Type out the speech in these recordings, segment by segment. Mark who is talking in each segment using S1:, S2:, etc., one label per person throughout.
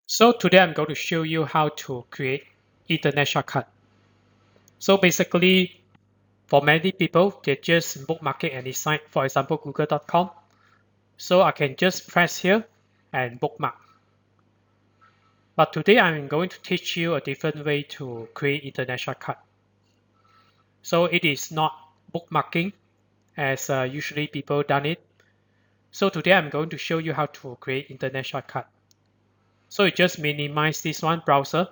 S1: So today I'm going to show you how to create internet shortcut. So basically, for many people, they just bookmarking any site, for example, google.com. So I can just press here and bookmark. But today I'm going to teach you a different way to create internet shortcut. So it is not bookmarking as usually people done it. So today I'm going to show you how to create internet shortcut. So you just minimize this one browser.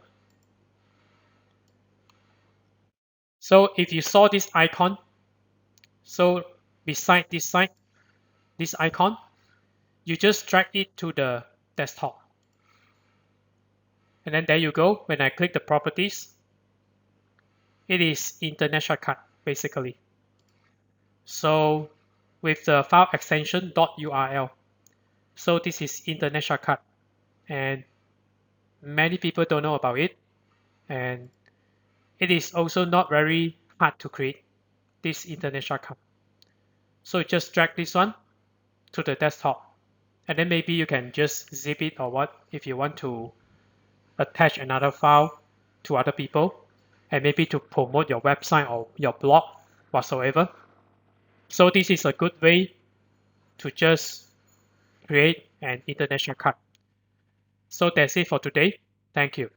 S1: So if you saw this icon, so beside this site, this icon, you just drag it to the desktop. And then there you go. When I click the properties, it is internet shortcut basically. So with the file extension .url. So this is internet shortcut, and many people don't know about it. And it is also not very hard to create this internet shortcut. So just drag this one to the desktop, and then maybe you can just zip it or what if you want to attach another file to other people, and maybe to promote your website or your blog whatsoever. So this is a good way to just create an internet shortcut. So that's it for today. Thank you.